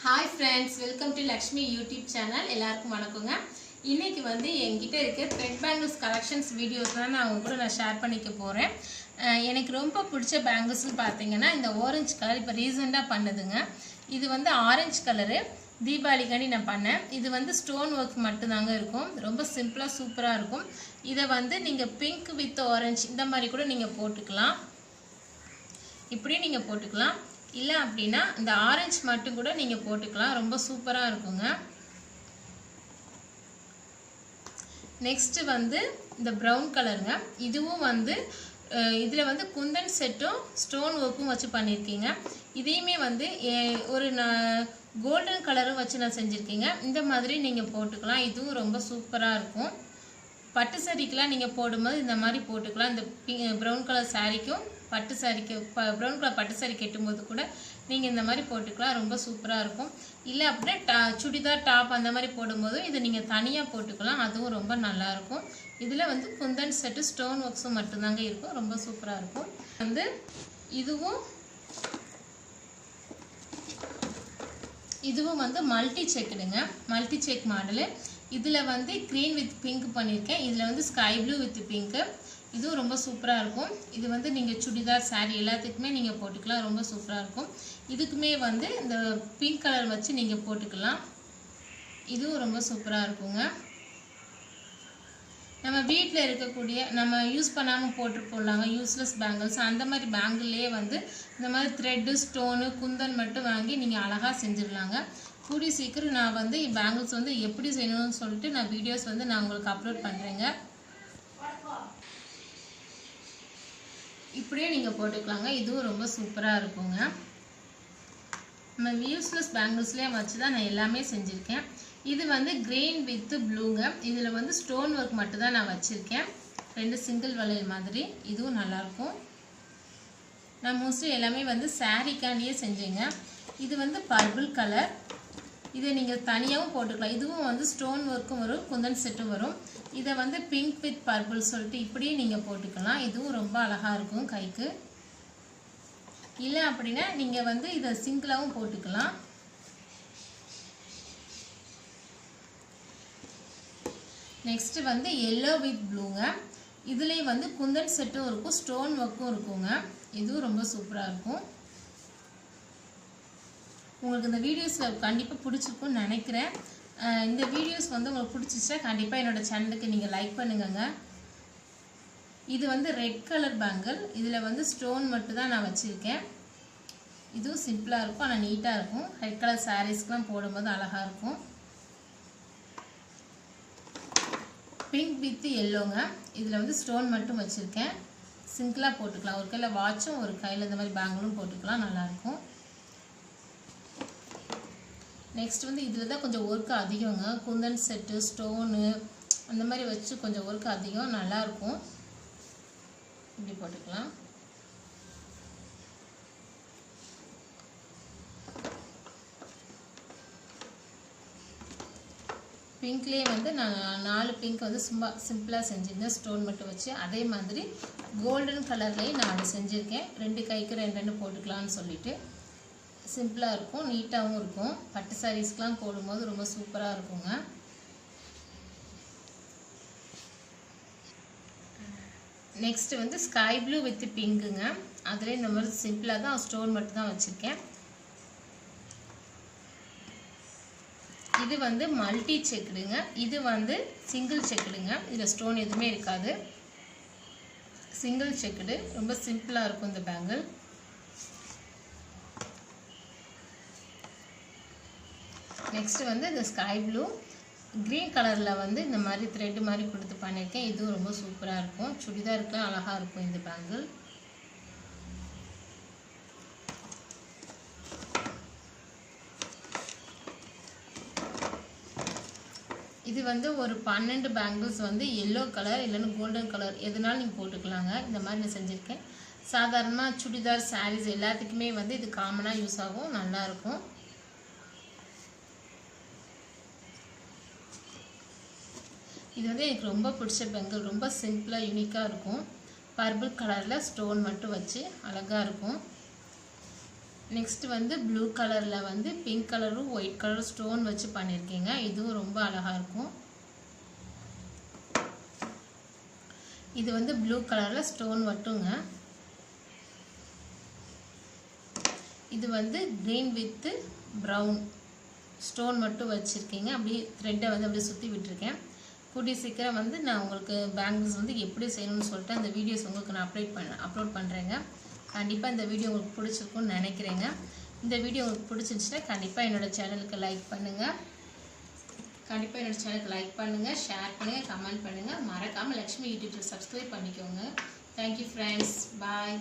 Hi friends, welcome to Lakshmi YouTube channel. எல்லாருக்கும் வணக்கங்க. இன்னைக்கு வந்து என்கிட்ட இருக்க thread bangles collections videos தான் நான் உங்க கூட ஷேர் பண்ணிக்க போறேன். எனக்கு ரொம்ப பிடிச்ச bangles பாத்தீங்கன்னா இந்த orange color இப்ப ரீசன்ட்டா பண்ணதுங்க. இது வந்து orange color தீபாவளிக்காண்டி நான் பண்ணேன். இது வந்து ஸ்டோன் வர்க் மட்டும் தாங்க இருக்கும். ரொம்ப சிம்பிளா சூப்பரா இருக்கும். இத வந்து நீங்க pink with orange இந்த மாதிரி கூட நீங்க போட்டுக்கலாம். இப்படி நீங்க போட்டுக்கலாம். இல்ல அப்படினா இந்த ஆரஞ்சு மட்டும் கூட நீங்க போட்டுக்கலாம். ரொம்ப சூப்பரா இருக்குங்க. நெக்ஸ்ட் வந்து இந்த brown கலர்ங்க. இதுவும் வந்து இதுல வந்து குந்தன் செட்டும் ஸ்டோன் வர்க்கும் வச்சு பண்ணிருக்கீங்க. இதையுமே வந்து ஒரு கோல்டன் கலரும் வச்சு நான் செஞ்சிருக்கீங்க. இந்த மாதிரி நீங்க போட்டுக்கலாம். இதுவும் ரொம்ப சூப்பரா இருக்கும். பட்டு சாரிக்குலாம் நீங்க போடும்போது இந்த மாதிரி போட்டுக்கலாம். இந்த brown கலர் சாரிக்கும் பட்டு சாரிக்கு brown கலர் பட்டு சாரி கட்டும்போது கூட நீங்க இந்த மாதிரி போட்டுக்கலாம். ரொம்ப சூப்பரா இருக்கும். இல்ல அப்படியே சுடிதார் டாப் அந்த மாதிரி போடும்போது இத நீங்க தனியா போட்டுக்கலாம். அதுவும் ரொம்ப நல்லா இருக்கும். இதுல வந்து குந்தன் செட் ஸ்டோன் வர்க்ஸ் மட்டும் தாங்க இருக்கும். ரொம்ப சூப்பரா இருக்கும். வந்து இதுவும் வந்து மல்டி செக்குடுங்க. Multi check model. இதுல வந்து green with pink பண்ணிருக்கேன். இதுல வந்து sky blue with pink. இதுவும் ரொம்ப சூப்பரா இருக்கும். இது வந்து நீங்க சுடிதார் saree எல்லாத்துக்குமே நீங்க போட்டுக்கலாம். ரொம்ப சூப்பரா இருக்கும். இதுக்குமே வந்து இந்த பிங்க் கலர் வச்சு நீங்க போட்டுக்கலாம். இதுவும் ரொம்ப சூப்பரா இருக்குங்க. நம்ம வீட்ல இருக்கக்கூடிய நம்ம யூஸ் பண்ணாம போட்டு போடலாங்க யூஸ்லெஸ் பேங்கிள்ஸ். அந்த மாதிரி பேங்கிள்லயே வந்து இந்த மாதிரி த்ரெட் ஸ்டோன் குந்தன் மட்டும் வாங்கி நீங்க அழகா செஞ்சிரலாங்க. கூடி சீக்கிரம் நான் வந்து பேங்கிள்ஸ் வந்து எப்படி செய்யணும்னு சொல்லிட்டு நான் வீடியோஸ் வந்து நான் உங்களுக்கு அப்லோட் பண்றேங்க. இப்படியே நீங்க போட்டுக்கலாங்க. இதுவும் ரொம்ப சூப்பரா இருக்குங்க. நம்ம யூஸ்லெஸ் பேங்கிள்ஸ்லயே வச்சு தான் நான் எல்லாமே செஞ்சிருக்கேன். இது வந்து green with blueங்க. இதுல வந்து ஸ்டோன் வர்க் மட்டும் தான் நான் வச்சிருக்கேன். ரெண்டு சிங்கிள் வளையல் மாதிரி. இதுவும் நல்லா இருக்கும். நான் மோஸ்ட்லி எல்லாமே வந்து சாரிக்காண்டியே செஞ்சேங்க. இது வந்து பர்பிள் கலர். இதை நீங்க தனியாவும் போட்டுக்கலாம். இதுவும் வந்து ஸ்டோன் வர்க்கும் வரும் குந்தன் செட்டும் வரும். இத வந்து பிங்க் வித் பர்பிள் சொல்லிட்டு இப்படியே நீங்க போட்டுக்கலாம். இதுவும் ரொம்ப அழகா இருக்கும் கைக்கு. இல்ல அப்படினா நீங்க வந்து இத சிங்கிளாவும் போட்டுக்கலாம். நெக்ஸ்ட் வந்து yellow with blueங்க. இதுலயே வந்து குந்தன் செட்டும் இருக்கும் ஸ்டோன் வர்க்கும் இருக்குங்க. இதுவும் ரொம்ப சூப்பரா இருக்கும். உங்களுக்கு இந்த வீடியோஸ் கண்டிப்பா பிடிச்சிருக்கும்னு நினைக்கிறேன். இந்த வீடியோஸ் வந்து உங்களுக்கு பிடிச்சிச்சா கண்டிப்பா என்னோட சேனலுக்கு நீங்க லைக் பண்ணுங்கங்க. இது வந்து ரெட் கலர் பேங்கிள். இதுல வந்து ஸ்டோன் மட்டும் தான் நான் வச்சிருக்கேன். இதுவும் சிம்பிளா இருக்கும் ஆனா நீட்டா இருக்கும். ரெட் கலர் சாரீஸ்க்குலாம் போடும்போது அழகா இருக்கும். பிங்க் வித் yellowங்க. இதுல வந்து ஸ்டோன் மட்டும் வச்சிருக்கேன். சிங்கிளா போட்டுக்கலாம். ஒரு கையில வாட்சும் ஒரு கையில இந்த மாதிரி பேங்கிளும் போட்டுக்கலாம். நல்லா இருக்கும். நெக்ஸ்ட் வந்து இதுல தான் கொஞ்சம் வர்க் அதிகங்க. குந்தன் செட் ஸ்டோன் அந்த மாதிரி வச்சு கொஞ்சம் வர்க் அதிகம். நல்லா இருக்கும். இப்படி போட்டுக்கலாம். பிங்க்லயே வந்து நான் 4 பிங்க் வந்து சும்மா சிம்பிளா செஞ்சிருந்தேன் ஸ்டோன் மட்டும் வச்சு. அதே மாதிரி கோல்டன் கலர்லயே நான் செஞ்சிருக்கேன். ரெண்டு கைக்கு ரெண்டு போட்டுக்கலாம்னு சொல்லிட்டு சிம்பிளா இருக்கும். நீட்டாவும் இருக்கும். பட்டு சாரீஸ்க்குலாம் போடும்போது ரொம்ப சூப்பரா இருக்குங்க. நெக்ஸ்ட் வந்து ஸ்கை ப்ளூ வித் பிங்க்குங்க. அதுல இந்த மாதிரி சிம்பிளா தான் ஸ்டோன் மட்டும் தான் வச்சிருக்கேன். இது வந்து மல்டி செக்குடுங்க. இது வந்து சிங்கிள் செக்குடுங்க. இதுல ஸ்டோன் எதுவுமே இருக்காது. Single checked. ரொம்ப சிம்பிளா இருக்கும் இந்த பேங்கிள். நெக்ஸ்ட் வந்து இந்த ஸ்கை ப்ளூ கிரீன் கலர்ல வந்து இந்த மாதிரி த்ரெட் மாதிரி கொடுத்து பண்ணிருக்கேன். இதுவும் ரொம்ப சூப்பரா இருக்கும். சுடிதாருக்கு அழகா இருக்கும் இந்த பேங்கிள். இது வந்து ஒரு 12 பேங்கிள்ஸ் வந்து yellow கலர் இல்லனா கோல்டன் கலர் எதுனாலும் நீங்க போட்டுக்கலாங்க. இந்த மாதிரி நான் செஞ்சிருக்கேன். சாதாரணமா சுடிதார் sarees எல்லாத்துக்குமே வந்து இது காமனா யூஸ் ஆகும். நல்லா இருக்கும். இது வந்து எனக்கு ரொம்ப பிடிச்ச பேங்கிள். ரொம்ப சிம்பிளா யூனிக்கா இருக்கும். பர்பிள் கலர்ல ஸ்டோன் மட்டும் வச்சு அழகா இருக்கும். நெக்ஸ்ட் வந்து ப்ளூ கலரில் வந்து பிங்க் கலரும் ஒயிட் கலரும் ஸ்டோன் வச்சு பண்ணியிருக்கீங்க. இதுவும் ரொம்ப அழகாக இருக்கும். இது வந்து ப்ளூ கலரில் ஸ்டோன் மட்டுங்க. இது வந்து க்ரீன் வித்து ப்ரௌன் ஸ்டோன் மட்டும் வச்சுருக்கீங்க. அப்படியே த்ரெட்டை வந்து அப்படியே சுற்றி விட்டுருக்கேன். கூடிய சீக்கிரம் வந்து நான் உங்களுக்கு பேங்கிள்ஸ் வந்து எப்படி செய்யணும்னு சொல்லிட்டு அந்த வீடியோஸ் உங்களுக்கு நான் அப்லோட் பண்ணுறேங்க. கண்டிப்பாக இந்த வீடியோ உங்களுக்கு பிடிச்சிருக்கும்னு நினைக்கிறேங்க. இந்த வீடியோ உங்களுக்கு பிடிச்சிருந்துச்சுன்னா கண்டிப்பாக என்னோடய சேனலுக்கு லைக் பண்ணுங்கள். ஷேர் பண்ணுங்கள், கமெண்ட் பண்ணுங்கள். மறக்காமல் லக்ஷ்மி யூடியூப் சப்ஸ்கிரைப் பண்ணிக்கோங்க. Thank you friends. பாய்.